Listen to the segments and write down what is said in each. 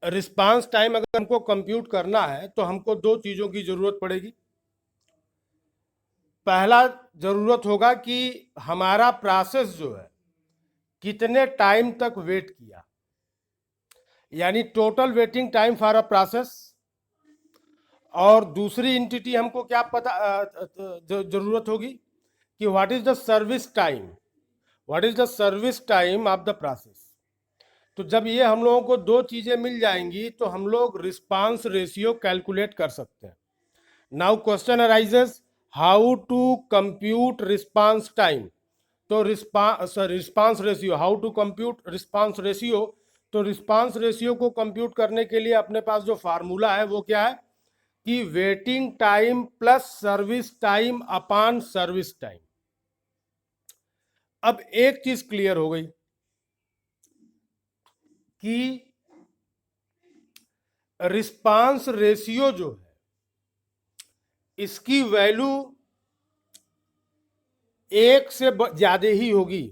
Response time अगर हमको compute करना है तो हमको दो चीज़ों की ज़रूरत पड़ेगी। पहला ज़रूरत होगा कि हमारा प्रोसेस जो है कितने टाइम तक वेट किया, यानी total waiting time for a process. और दूसरी एंटिटी हमको क्या पता ज़रूरत होगी कि what is the service time, what is the service time of the process. तो जब ये हम लोगों को दो चीज़ें मिल जाएंगी तो हम लोग रिस्पांस रेशियो कैलकुलेट कर सकते हैं। Now question arises, how to compute response time. तो response ratio, how to compute response ratio. तो रिस्पांस रेशियो को कंप्यूट करने के लिए अपने पास जो फार्मूला है वो क्या है कि waiting time plus service time upon service time. अब एक चीज क्लियर हो गई कि रिस्पांस रेशियो जो है इसकी वैल्यू एक से ज्यादा ही होगी।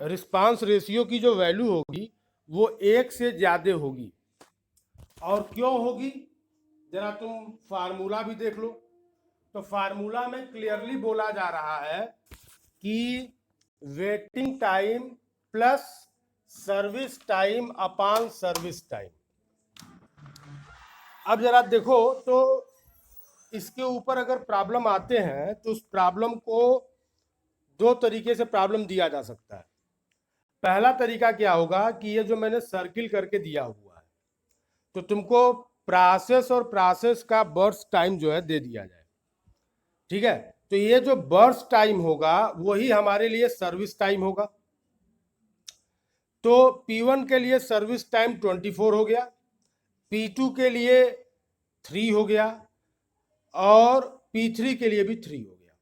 रिस्पांस रेशियो की जो वैल्यू होगी वो एक से ज्यादा होगी। और क्यों होगी, जरा तुम फार्मूला भी देख लो। तो फार्मूला में क्लियरली बोला जा रहा है कि waiting time plus service time upon service time. अब जरा देखो तो इसके ऊपर अगर प्रॉब्लम आते हैं तो उस प्रॉब्लम को दो तरीके से प्रॉब्लम दिया जा सकता है। पहला तरीका क्या होगा कि ये जो मैंने सर्किल करके दिया हुआ है तो तुमको प्रोसेस और प्रोसेस का बर्स्ट टाइम जो है दे दिया जाए, ठीक है। तो ये जो बर्स्ट टाइम होगा वही हमारे लिए सर्विस टाइम होगा। तो P1 के लिए सर्विस टाइम 24 हो गया, P2 के लिए 3 हो गया और P3 के लिए भी 3 हो गया।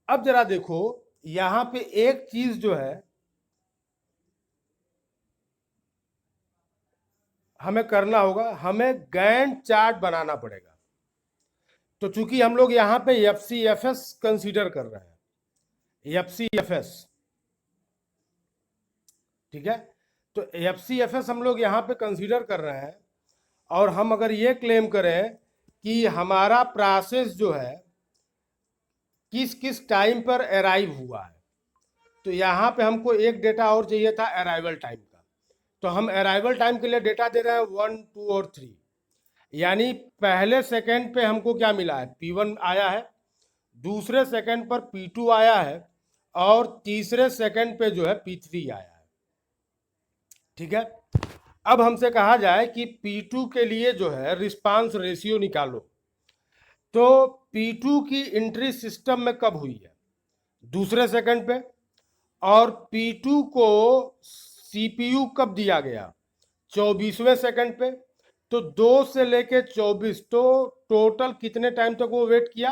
अब जरा देखो यहां पे एक चीज जो है हमें करना होगा, हमें गैंट चार्ट बनाना पड़ेगा। तो चूंकि हम लोग यहां पे FCFS कंसीडर कर रहे हैं, FCFS, ठीक है। तो FCFS हम लोग यहां पे कंसीडर कर रहे हैं और हम अगर ये क्लेम करें कि हमारा प्रोसेस जो है किस किस टाइम पर अराइव हुआ है, तो यहाँ पे हमको एक डेटा और चाहिए था अराइवल टाइम का। तो हम अराइवल टाइम के लिए डेटा दे रहे हैं 1, 2 और 3। यानी पहले सेकंड पे हमको क्या मिला है, P1 आया है, दूसरे सेकंड पर P2 आया है और तीसरे सेकंड पे जो है P3 आया है, ठीक है। अब हमसे कहा जाए कि P2 के लिए जो है रिस्पांस रेशियो निकालो। तो P2 की एंट्री सिस्टम में कब हुई है, दूसरे सेकंड पे। और P2 को CPU कब दिया गया, 24वें सेकंड पे। तो 2 से लेके 24, तो टोटल कितने टाइम तक वो वेट किया,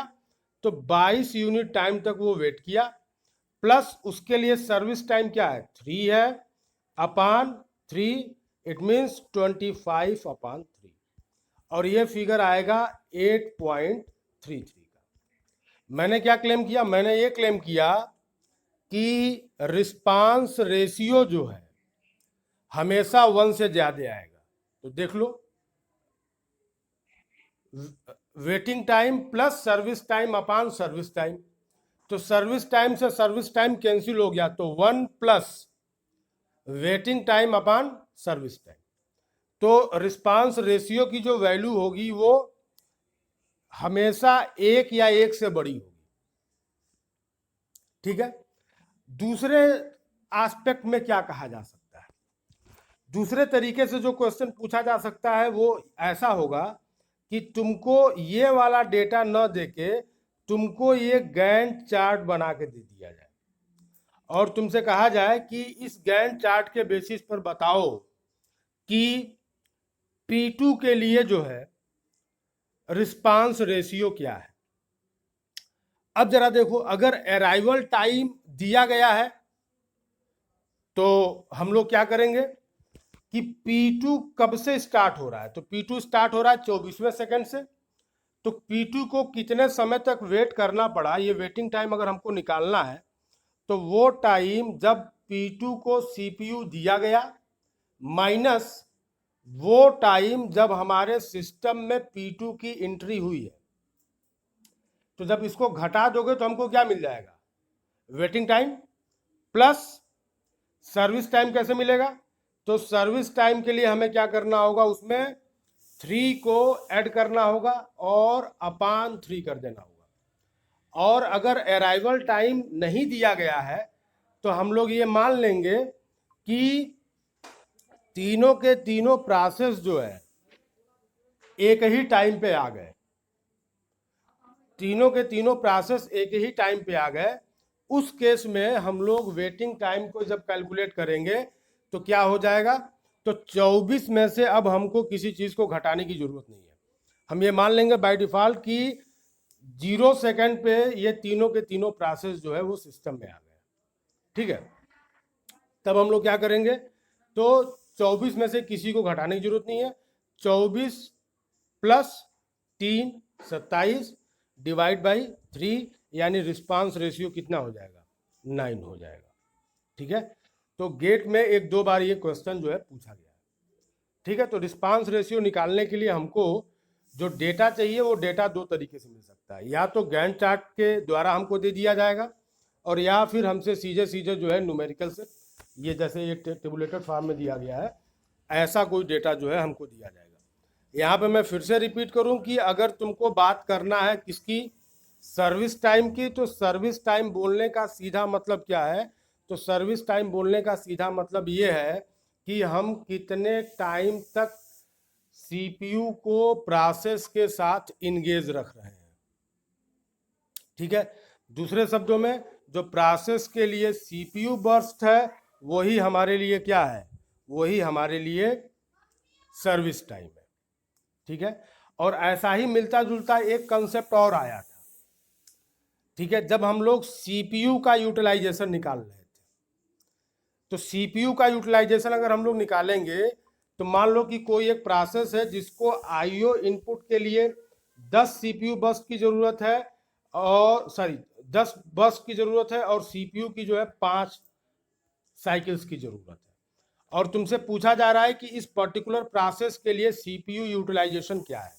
तो 22 यूनिट टाइम तक वो वेट किया। प्लस उसके लिए सर्विस टाइम क्या है, 3 है, अपान 3, इट मीन्स 25 अपान 3। और ये फिगर आएगा 8.33 का। मैंने क्या क्लेम किया, मैंने ये क्लेम किया कि रिस्पांस रेशियो जो है हमेशा 1 से ज्यादा आएगा। तो देख लो, waiting time plus service time upon service time. तो सर्विस टाइम से सर्विस टाइम कैंसिल हो गया, तो 1 plus waiting time upon service time. तो रिस्पांस रेशियो की जो वैल्यू होगी वो हमेशा 1 या 1 से बड़ी होगी, ठीक है। दूसरे एस्पेक्ट में क्या कहा जा सकता है, दूसरे तरीके से जो क्वेश्चन पूछा जा सकता है वो ऐसा होगा कि तुमको ये वाला डेटा न देके तुमको ये गैंट चार्ट बना के दे दिया जाए और तुमसे कहा जाए कि इस गैंट चार्ट के बेसिस पर बताओ कि P2 के लिए जो है रिस्पांस रेशियो क्या है। अब जरा देखो, अगर अराइवल टाइम दिया गया है तो हम लोग क्या करेंगे कि P2 कब से स्टार्ट हो रहा है, तो P2 स्टार्ट हो रहा है 24वें सेकंड से। तो P2 को कितने समय तक वेट करना पड़ा, ये वेटिंग टाइम अगर हमको निकालना है तो वो टाइम जब P2 को CPU दिया गया माइनस वो टाइम जब हमारे सिस्टम में P2 की एंट्री हुई है। तो जब इसको घटा दोगे तो हमको क्या मिल जाएगा, waiting time plus service time. कैसे मिलेगा, तो सर्विस टाइम के लिए हमें क्या करना होगा, उसमें 3 को ऐड करना होगा और अपान 3 कर देना होगा। और अगर अराइवल टाइम नहीं दिया गया है तो हम लोग ये मान लेंगे कि तीनों के तीनों प्रोसेस जो है एक ही टाइम पे आ गए, तीनों के तीनों प्रोसेस एक ही टाइम पे आ गए। उस केस में हम लोग वेटिंग टाइम को जब कैलकुलेट करेंगे तो क्या हो जाएगा, तो 24 में से अब हमको किसी चीज को घटाने की जरूरत नहीं है। हम ये मान लेंगे बाय डिफॉल्ट कि 0 सेकंड पे ये तीनों के तीनों प्रोसेस जो है वो सिस्टम में आ गए। ठीक है, तब हम लोग क्या करेंगे, तो 24 में से किसी को घटाने की जरूरत नहीं है। 24 प्लस 3 27 डिवाइड बाई 3, यानी रिस्पांस रेशियो कितना हो जाएगा, 9 हो जाएगा। ठीक है, तो गेट में 1-2 बार ये क्वेश्चन जो है पूछा गया है। ठीक है, तो रिस्पांस रेशियो निकालने के लिए हमको जो डेटा चाहिए वो डेटा 2 तरीके से मिल सकता है, या तो गैंट चार्ट के द्वारा हमको दे दिया जाएगा, और या फिर हमसे सीधे सीधे जो है न्यूमेरिकल से, ये जैसे ये टेबुलेटेड फॉर्म में दिया गया है, ऐसा कोई डेटा जो है हमको दिया जाएगा। यहाँ पे मैं फिर से रिपीट करूं कि अगर तुमको बात करना है किसकी, सर्विस टाइम की, तो सर्विस टाइम बोलने का सीधा मतलब क्या है, तो सर्विस टाइम बोलने का सीधा मतलब ये है कि हम कितने टाइम तक सीपीयू को प्रोसेस के साथ इंगेज रख रहे हैं। ठीक है, दूसरे शब्दों में जो प्रोसेस के लिए सीपीयू बर्स्ट है वही हमारे लिए क्या है, वही हमारे लिए सर्विस टाइम है। ठीक है, और ऐसा ही मिलता जुलता एक कंसेप्ट और आया था। ठीक है, जब हम लोग सीपीयू का यूटिलाइजेशन निकाल रहे थे, तो सीपीयू का यूटिलाइजेशन अगर हम लोग निकालेंगे तो मान लो कि कोई एक प्रोसेस है जिसको आईओ इनपुट के लिए 10 सीपीयू बर्स्ट की जरूरत है, और 10 बर्स्ट की जरूरत है, और सीपीयू की जो है 5 साइकिल्स की जरूरत है। और तुमसे पूछा जा रहा है कि इस पर्टिकुलर प्रोसेस के लिए सीपीयू यूटिलाइजेशन क्या है।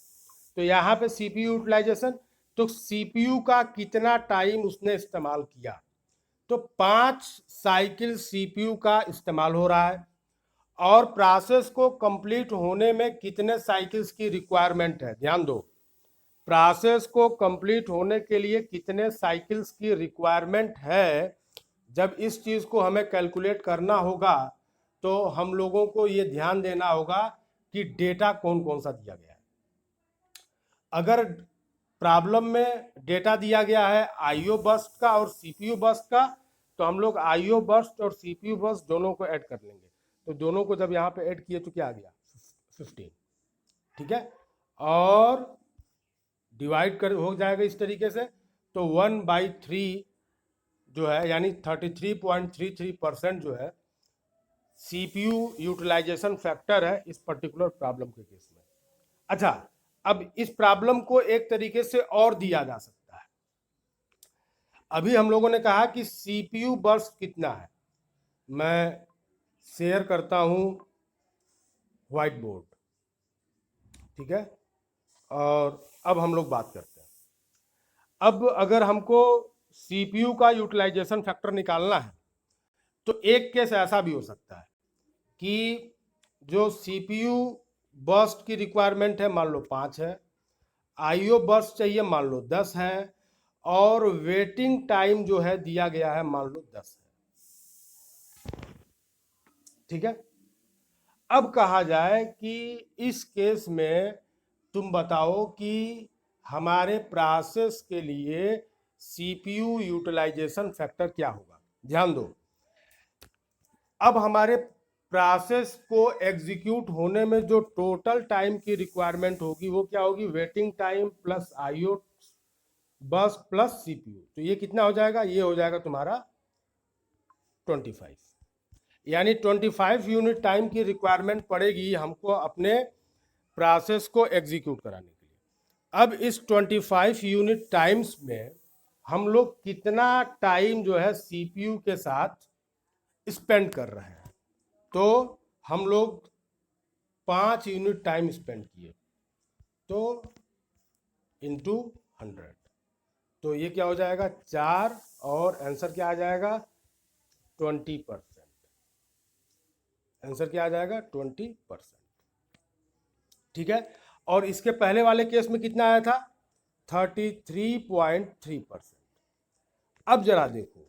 तो यहाँ पे सीपीयू यूटिलाइजेशन, तो सीपीयू का कितना टाइम उसने इस्तेमाल किया, तो 5 साइकिल सीपीयू का इस्तेमाल हो रहा है, और प्रोसेस को कंप्लीट होने में कितने साइकिल्स की रिक्वायरमेंट है। ध्यान दो, प्रोसेस को कंप्लीट होने के लिए कितने साइकिल्स की रिक्वायरमेंट है। जब इस चीज को हमें कैलकुलेट करना होगा तो हम लोगों को ये ध्यान देना होगा कि डेटा कौन कौन सा दिया गया है। अगर प्रॉब्लम में डेटा दिया गया है आईओ बर्स्ट का और सीपीयू बर्स्ट का, तो हम लोग आईओ बर्स्ट और सीपीयू बर्स्ट दोनों को ऐड कर लेंगे। तो दोनों को जब यहाँ पे ऐड किए तो क्या आ गया, 15। ठीक है, और डिवाइड कर हो जाएगा इस तरीके से, तो 1/3 जो है यानी 33.33% जो है सीपीयू यूटिलाइजेशन फैक्टर है इस पर्टिकुलर प्रॉब्लम के केस में। अच्छा, अब इस प्रॉब्लम को एक तरीके से और दिया जा सकता है। अभी हम लोगों ने कहा कि सीपीयू बर्स्ट कितना है, मैं शेयर करता हूं व्हाइट बोर्ड। ठीक है, और अब हम लोग बात करते हैं। अब अगर हमको सीपीयू का यूटिलाइजेशन फैक्टर निकालना है तो एक केस ऐसा भी हो सकता है कि जो सीपीयू बर्स्ट की रिक्वायरमेंट है मान लो 5 है, आईओ बर्स्ट चाहिए मान लो 10 है, और वेटिंग टाइम जो है दिया गया है मान लो 10 है। ठीक है, अब कहा जाए कि इस केस में तुम बताओ कि हमारे प्रोसेस के लिए सीपीयू यूटिलाइजेशन फैक्टर क्या होगा। ध्यान दो, अब हमारे प्रोसेस को एग्जीक्यूट होने में जो टोटल टाइम की रिक्वायरमेंट होगी वो क्या होगी, वेटिंग टाइम प्लस आईओ बस प्लस सीपीयू। तो ये कितना हो जाएगा, ये हो जाएगा तुम्हारा 25, यानी 25 यूनिट टाइम की रिक्वायरमेंट पड़ेगी हमको अपने प्रोसेस को एग्जीक्यूट कराने के लिए। अब इस 25 यूनिट टाइम्स में हम लोग कितना टाइम जो है सीपीयू के साथ स्पेंड कर रहे हैं, तो हम लोग 5 यूनिट टाइम स्पेंड किए, तो इंटू 100, तो ये क्या हो जाएगा 4, और आंसर क्या आ जाएगा 20%। आंसर क्या आ जाएगा 20%। ठीक है, और इसके पहले वाले केस में कितना आया था 33.3%। अब जरा देखो,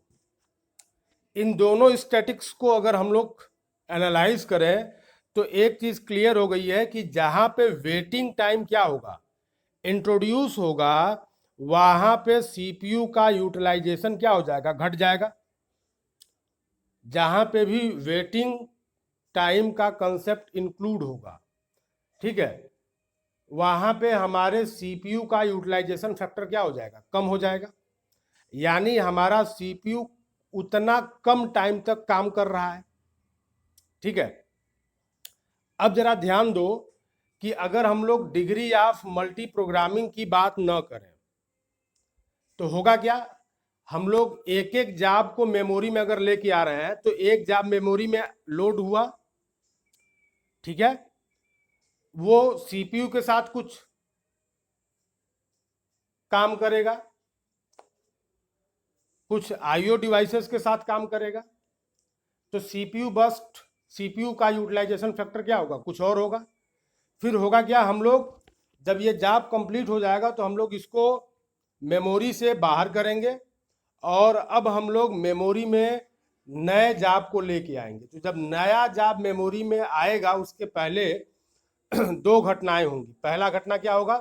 इन दोनों स्टैटिक्स को अगर हम लोग एनालाइज करें तो एक चीज क्लियर हो गई है कि जहां पे वेटिंग टाइम क्या होगा इंट्रोड्यूस होगा, वहां पे सीपीयू का यूटिलाइजेशन क्या हो जाएगा घट जाएगा। जहां पे भी वेटिंग टाइम का कंसेप्ट इंक्लूड होगा, ठीक है, वहां पे हमारे सीपीयू का यूटिलाइजेशन फैक्टर क्या हो जाएगा कम हो जाएगा, यानी हमारा सीपीयू उतना कम टाइम तक काम कर रहा है। ठीक है, अब जरा ध्यान दो कि अगर हम लोग डिग्री ऑफ मल्टी प्रोग्रामिंग की बात न करें तो होगा क्या, हम लोग एक एक जॉब को मेमोरी में अगर लेके आ रहे हैं तो एक जॉब मेमोरी में लोड हुआ, ठीक है, वो सीपीयू के साथ कुछ काम करेगा, कुछ आईओ डिवाइसेस के साथ काम करेगा, तो सीपीयू बस्ट, सीपीयू का यूटिलाइजेशन फैक्टर क्या होगा कुछ और होगा। फिर होगा क्या, हम लोग जब ये जॉब कंप्लीट हो जाएगा तो हम लोग इसको मेमोरी से बाहर करेंगे, और अब हम लोग मेमोरी में नए जॉब को लेके आएंगे। तो जब नया जॉब मेमोरी में आएगा उसके पहले दो घटनाएं होंगी। पहला घटना क्या होगा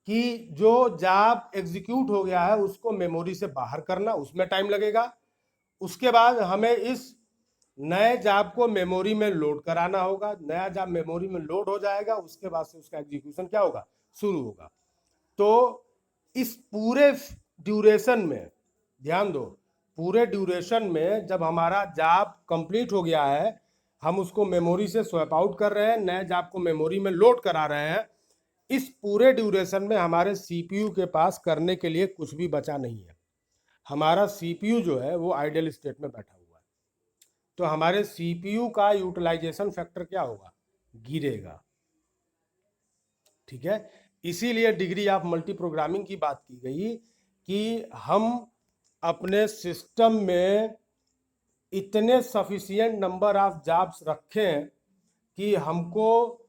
कि जो जॉब एग्जीक्यूट हो गया है उसको मेमोरी से बाहर करना, उसमें टाइम लगेगा। उसके बाद हमें इस नए जॉब को मेमोरी में लोड कराना होगा, नया जॉब मेमोरी में लोड हो जाएगा, उसके बाद से उसका एग्जीक्यूशन क्या होगा शुरू होगा। तो इस पूरे ड्यूरेशन में ध्यान दो, पूरे ड्यूरेशन में जब हमारा जॉब कंप्लीट हो गया है हम उसको मेमोरी से स्वैप आउट कर रहे हैं, नए जॉब को मेमोरी में लोड करा रहे हैं, इस पूरे ड्यूरेशन में हमारे सीपीयू के पास करने के लिए कुछ भी बचा नहीं है। हमारा सीपीयू जो है वो आइडल स्टेट में बैठा हुआ है, तो हमारे सीपीयू का यूटिलाइजेशन फैक्टर क्या होगा गिरेगा। ठीक है, इसीलिए डिग्री ऑफ मल्टी प्रोग्रामिंग की बात की गई कि हम अपने सिस्टम में इतने सफिशिएंट नंबर ऑफ जॉब्स रखें कि हमको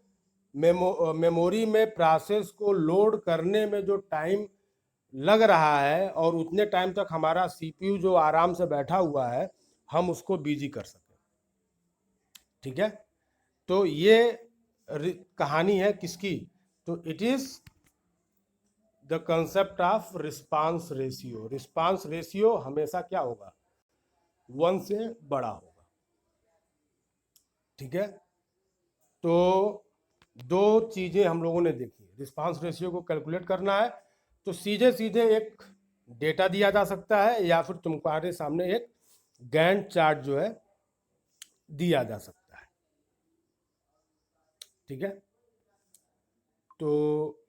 मेमोरी में प्रोसेस को लोड करने में जो टाइम लग रहा है और उतने टाइम तक हमारा सीपीयू जो आराम से बैठा हुआ है हम उसको बिजी कर सकें। ठीक है, तो ये कहानी है किसकी, तो it is the concept of response ratio. Response ratio हमेशा क्या होगा 1 से बड़ा होगा। ठीक है, तो दो चीजें हम लोगों ने देखी। रिस्पांस रेशियो को कैलकुलेट करना है तो सीधे सीधे एक डेटा दिया जा सकता है या फिर तुम्हारे सामने एक गैंट चार्ट जो है दिया जा सकता है। ठीक है, तो